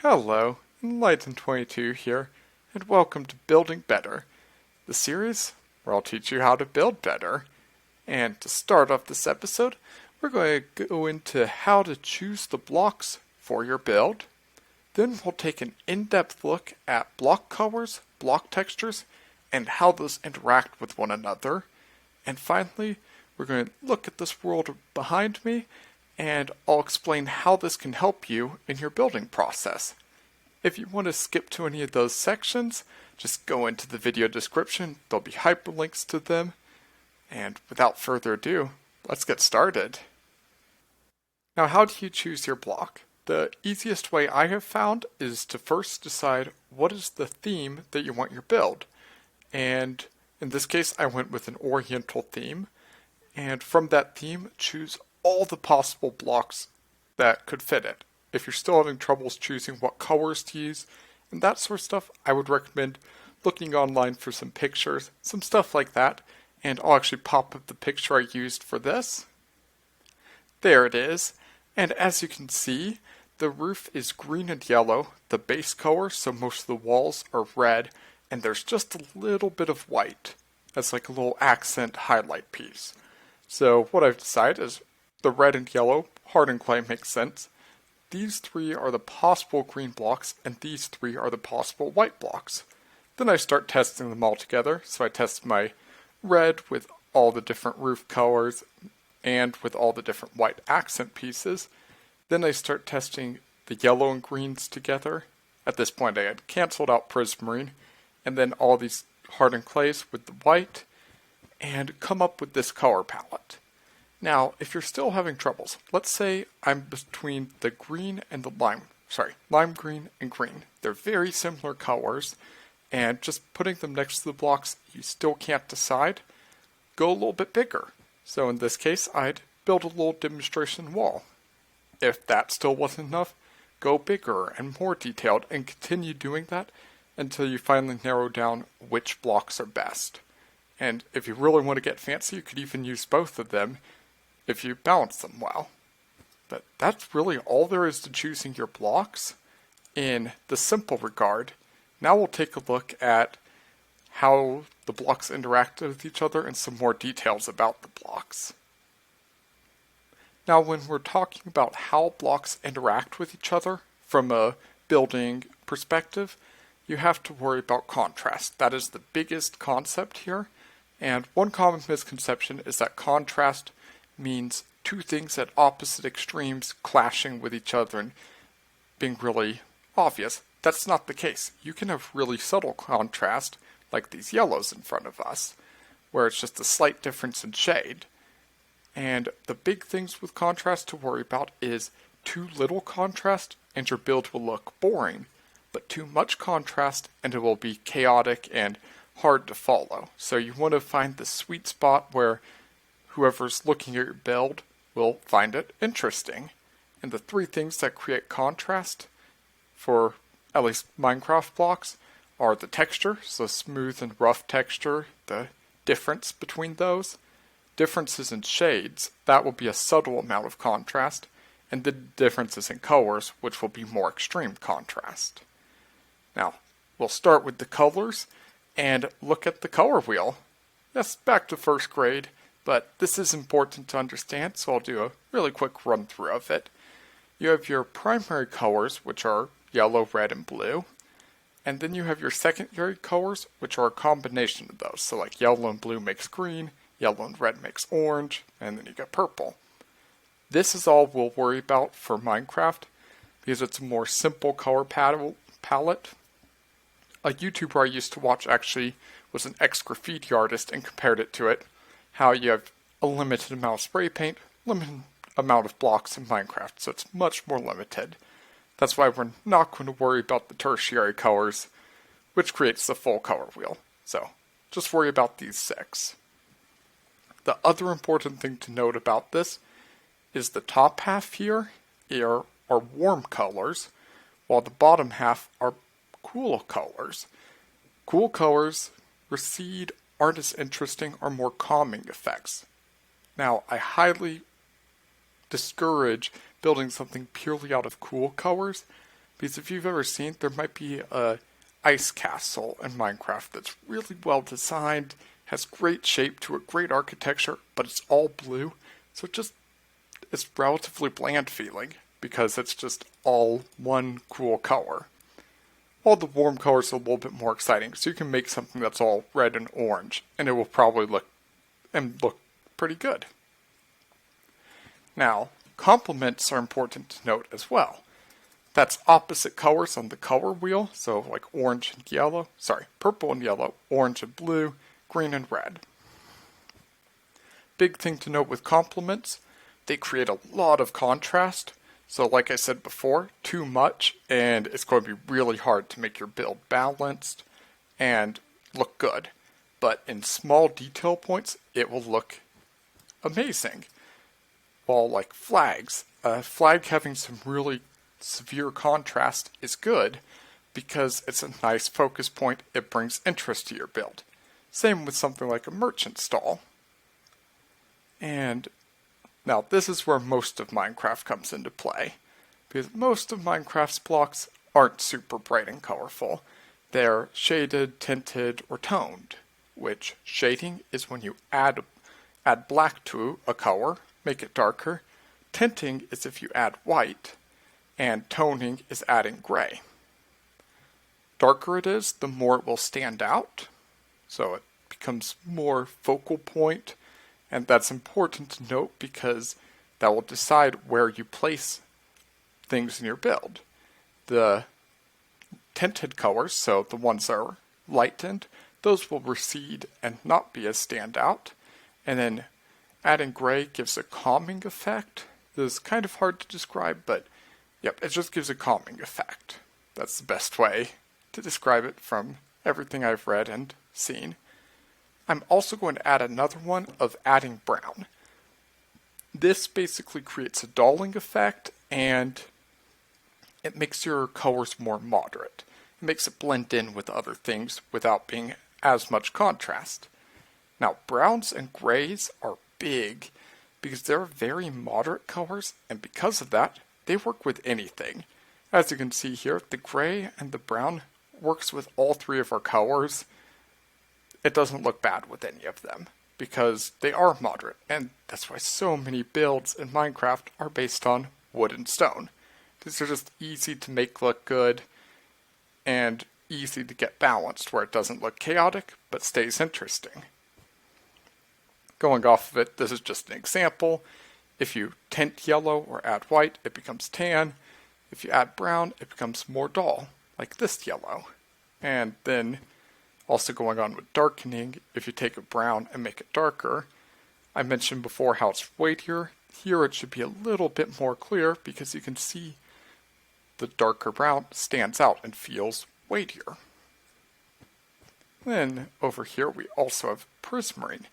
Hello, Enlighten22 here, and welcome to Building Better, the series where I'll teach you how to build better. And to start off this episode, we're going to go into how to choose the blocks for your build. Then we'll take an in-depth look at block colors, block textures, and how those interact with one another. And finally, we're going to look at this world behind me, and I'll explain how this can help you in your building process. If you want to skip to any of those sections, just go into the video description. There'll be hyperlinks to them. And without further ado, let's get started. Now, how do you choose your block? The easiest way I have found is to first decide what is the theme that you want your build. And in this case, I went with an Oriental theme. And from that theme, choose all the possible blocks that could fit it. If you're still having troubles choosing what colors to use and that sort of stuff, I would recommend looking online for some pictures, some stuff like that, and I'll actually pop up the picture I used for this. There it is, and as you can see, the roof is green and yellow, the base color, so most of the walls are red, and there's just a little bit of white. That's like a little accent highlight piece. So what I've decided is the red and yellow, hardened clay makes sense. These three are the possible green blocks, and these three are the possible white blocks. Then I start testing them all together, so I test my red with all the different roof colors and with all the different white accent pieces. Then I start testing the yellow and greens together. At this point I had cancelled out Prismarine, and then all these hardened clays with the white, and come up with this color palette. Now, if you're still having troubles, let's say I'm between the green and the lime green and green. They're very similar colors, and just putting them next to the blocks, you still can't decide. Go a little bit bigger. So in this case, I'd build a little demonstration wall. If that still wasn't enough, go bigger and more detailed and continue doing that until you finally narrow down which blocks are best. And if you really want to get fancy, you could even use both of them if you balance them well. But that's really all there is to choosing your blocks in the simple regard. Now we'll take a look at how the blocks interact with each other and some more details about the blocks. Now when we're talking about how blocks interact with each other from a building perspective, you have to worry about contrast. That is the biggest concept here. And one common misconception is that contrast means two things at opposite extremes clashing with each other and being really obvious. That's not the case. You can have really subtle contrast, like these yellows in front of us, where it's just a slight difference in shade. And the big things with contrast to worry about is too little contrast and your build will look boring, but too much contrast and it will be chaotic and hard to follow. So you want to find the sweet spot where whoever's looking at your build will find it interesting. And the three things that create contrast for at least Minecraft blocks are the texture, so smooth and rough texture, the difference between those, differences in shades, that will be a subtle amount of contrast, and the differences in colors, which will be more extreme contrast. Now, we'll start with the colors and look at the color wheel. Yes, back to first grade, but this is important to understand, so I'll do a really quick run through of it. You have your primary colors, which are yellow, red, and blue, and then you have your secondary colors, which are a combination of those. So like yellow and blue makes green, yellow and red makes orange, and then you get purple. This is all we'll worry about for Minecraft, because it's a more simple color palette. A YouTuber I used to watch actually was an ex-graffiti artist and compared it to it. How you have a limited amount of spray paint, limited amount of blocks in Minecraft, so it's much more limited. That's why we're not going to worry about the tertiary colors, which creates the full color wheel. So just worry about these 6. The other important thing to note about this is the top half here are warm colors, while the bottom half are cool colors. Cool colors recede, aren't as interesting, are more calming effects. Now, I highly discourage building something purely out of cool colors Because if you've ever seen, there might be a ice castle in Minecraft that's really well designed, has great shape to it, great architecture, but it's all blue. So it's relatively bland feeling because it's just all one cool color. All the warm colors are a little bit more exciting, so you can make something that's all red and orange, and it will probably look pretty good. Now, complements are important to note as well. That's opposite colors on the color wheel, so like purple and yellow, orange and blue, green and red. Big thing to note with complements, they create a lot of contrast. So like I said before, too much, and it's going to be really hard to make your build balanced and look good. But in small detail points, it will look amazing. While like flags, a flag having some really severe contrast is good because it's a nice focus point, it brings interest to your build. Same with something like a merchant stall. And now this is where most of Minecraft comes into play, because most of Minecraft's blocks aren't super bright and colorful. They're shaded, tinted, or toned, which shading is when you add black to a color, make it darker. Tinting is if you add white, and toning is adding gray. Darker it is, the more it will stand out, so it becomes more focal point, and that's important to note because that will decide where you place things in your build. The tinted colors, so the ones that are lightened, those will recede and not be as standout, and then adding gray gives a calming effect. This is kind of hard to describe, but yep, it just gives a calming effect. That's the best way to describe it from everything I've read and seen. I'm also going to add another one of adding brown. This basically creates a dulling effect, and it makes your colors more moderate. It makes it blend in with other things without being as much contrast. Now, browns and grays are big because they're very moderate colors, and because of that, they work with anything. As you can see here, the gray and the brown works with all three of our colors. It doesn't look bad with any of them because they are moderate, and that's why so many builds in Minecraft are based on wood and stone. These are just easy to make look good and easy to get balanced where it doesn't look chaotic but stays interesting. Going off of it, this is just an example. If you tint yellow or add white, it becomes tan. If you add brown, it becomes more dull, like this yellow. And then also going on with darkening, if you take a brown and make it darker, I mentioned before how it's weightier. Here it should be a little bit more clear because you can see the darker brown stands out and feels weightier. Then over here we also have prismarine.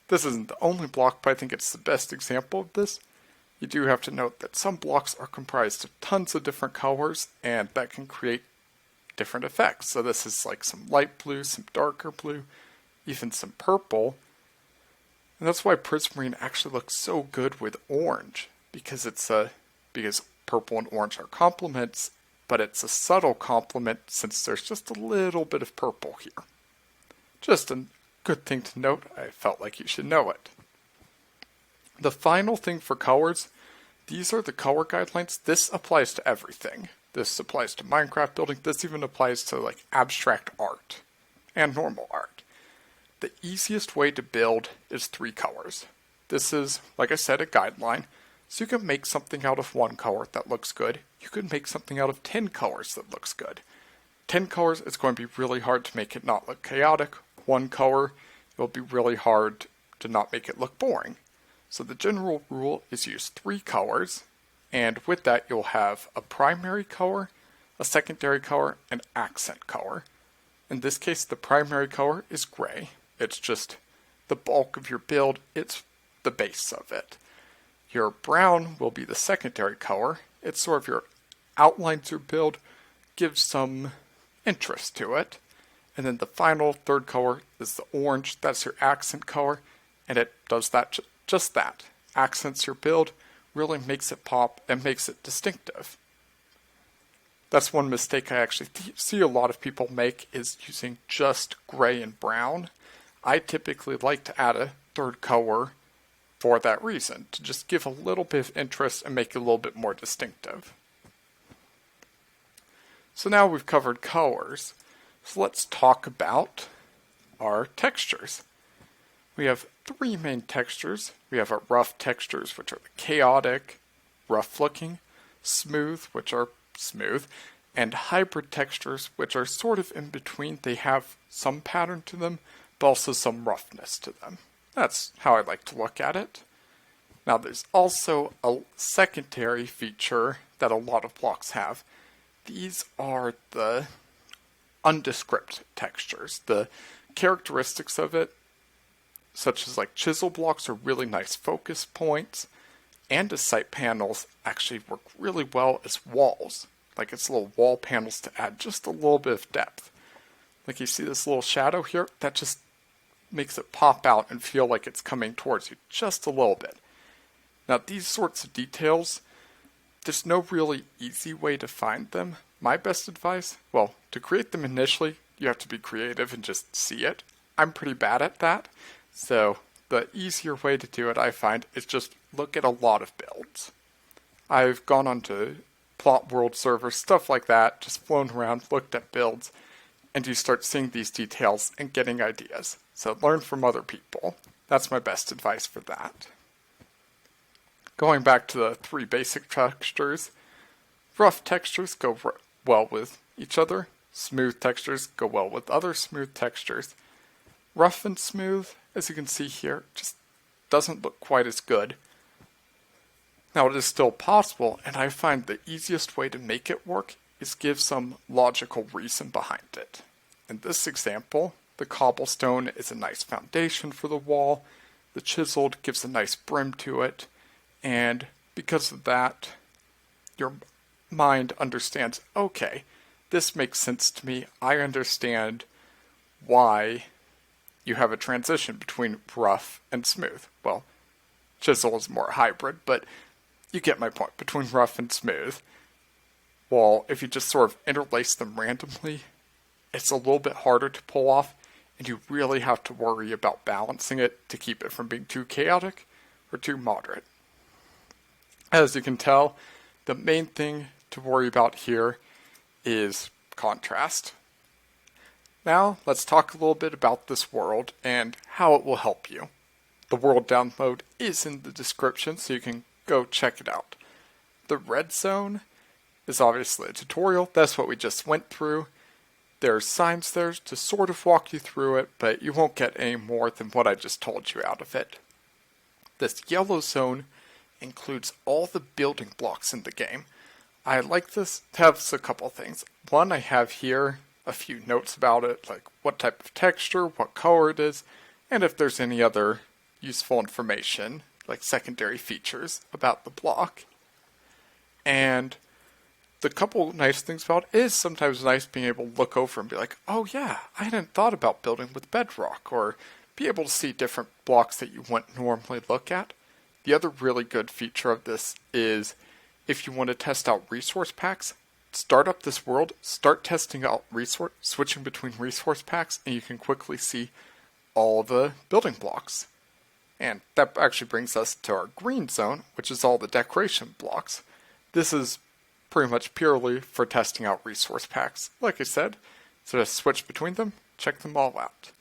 This isn't the only block, but I think it's the best example of this. You do have to note that some blocks are comprised of tons of different colors, and that can create different effects. So this is like some light blue, some darker blue, even some purple. And that's why prismarine actually looks so good with orange, because because purple and orange are complements, but it's a subtle complement since there's just a little bit of purple here. Just a good thing to note. I felt like you should know it. The final thing for colors, these are the color guidelines. This applies to everything. This applies to Minecraft building. This even applies to like abstract art and normal art. The easiest way to build is 3 colors. This is, like I said, a guideline. So you can make something out of 1 color that looks good. You can make something out of 10 colors that looks good. 10 colors, it's going to be really hard to make it not look chaotic. 1 color, it will be really hard to not make it look boring. So the general rule is use 3 colors, and with that you'll have a primary color, a secondary color, and accent color. In this case, the primary color is gray. It's just the bulk of your build, it's the base of it. Your brown will be the secondary color. It's sort of your outlines your build, gives some interest to it. And then the final third color is the orange. That's your accent color, and it does that just that. Accents your build, really makes it pop and makes it distinctive. That's one mistake I actually see a lot of people make, is using just gray and brown. I typically like to add a third color for that reason, to just give a little bit of interest and make it a little bit more distinctive. So now we've covered colors, so let's talk about our textures. We have three main textures. We have our rough textures, which are the chaotic, rough looking, smooth, which are smooth, and hybrid textures, which are sort of in between. They have some pattern to them, but also some roughness to them. That's how I like to look at it. Now there's also a secondary feature that a lot of blocks have. These are the undescript textures. The characteristics of it, such as like chisel blocks, are really nice focus points. Andesite panels actually work really well as walls. Like it's little wall panels to add just a little bit of depth. Like you see this little shadow here, that just makes it pop out and feel like it's coming towards you just a little bit. Now these sorts of details, there's no really easy way to find them. My best advice, well, to create them initially, you have to be creative and just see it. I'm pretty bad at that, so the easier way to do it, I find, is just look at a lot of builds. I've gone onto Plot World servers, stuff like that, just flown around, looked at builds, and you start seeing these details and getting ideas. So learn from other people. That's my best advice for that. Going back to the three basic textures, rough textures go well with each other. Smooth textures go well with other smooth textures. Rough and smooth, as you can see here, just doesn't look quite as good. Now it is still possible, and I find the easiest way to make it work is give some logical reason behind it. In this example, the cobblestone is a nice foundation for the wall, the chiseled gives a nice brim to it, and because of that, your mind understands, okay, this makes sense to me, I understand why you have a transition between rough and smooth. Well, chisel is more hybrid, but you get my point, between rough and smooth. Well, if you just sort of interlace them randomly, it's a little bit harder to pull off, and you really have to worry about balancing it to keep it from being too chaotic or too moderate. As you can tell, the main thing to worry about here is contrast. Now, let's talk a little bit about this world and how it will help you. The world download is in the description, so you can go check it out. The red zone is obviously a tutorial. That's what we just went through. There's signs there to sort of walk you through it, but you won't get any more than what I just told you out of it. This yellow zone includes all the building blocks in the game. I like this to have a couple things. One, I have here a few notes about it, like what type of texture, what color it is, and if there's any other useful information, like secondary features about the block. And the couple nice things about it is sometimes nice being able to look over and be like, oh yeah, I hadn't thought about building with bedrock, or be able to see different blocks that you wouldn't normally look at. The other really good feature of this is if you want to test out resource packs, start up this world, start testing out switching between resource packs, and you can quickly see all the building blocks. And that actually brings us to our green zone, which is all the decoration blocks. This is pretty much purely for testing out resource packs, like I said. So just switch between them, check them all out.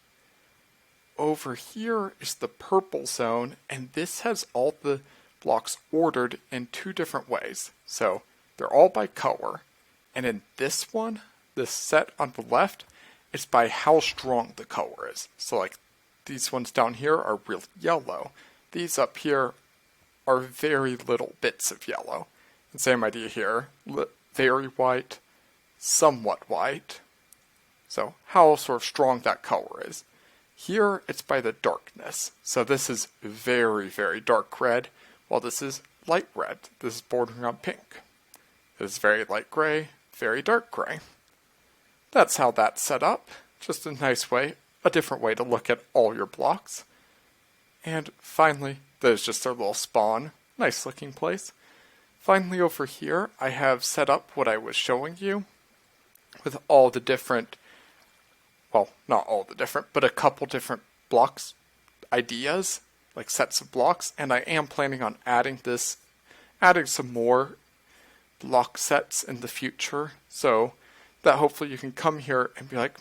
Over here is the purple zone, and this has all the blocks ordered in two different ways. So they're all by color. And in this one, this set on the left, it's by how strong the color is. So like these ones down here are real yellow. These up here are very little bits of yellow. And same idea here, very white, somewhat white. So how sort of strong that color is. Here it's by the darkness. So this is very, very dark red, while this is light red. This is bordering on pink. This is very light gray, very dark gray. That's how that's set up. Just a nice way, a different way to look at all your blocks. And finally, there's just our little spawn. Nice looking place. Finally over here, I have set up what I was showing you with all the different, well, not all the different, but a couple different blocks, ideas, like sets of blocks, and I am planning on adding some more block sets in the future, so that hopefully you can come here and be like,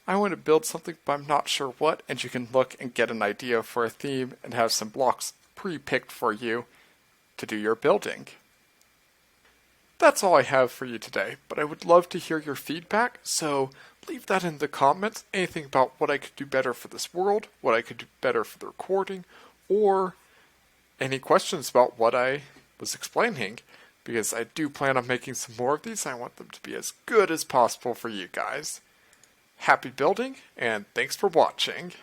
I want to build something but I'm not sure what, and you can look and get an idea for a theme and have some blocks pre-picked for you to do your building. That's all I have for you today, but I would love to hear your feedback, so leave that in the comments, anything about what I could do better for this world, what I could do better for the recording, or any questions about what I was explaining, because I do plan on making some more of these. I want them to be as good as possible for you guys. Happy building, and thanks for watching.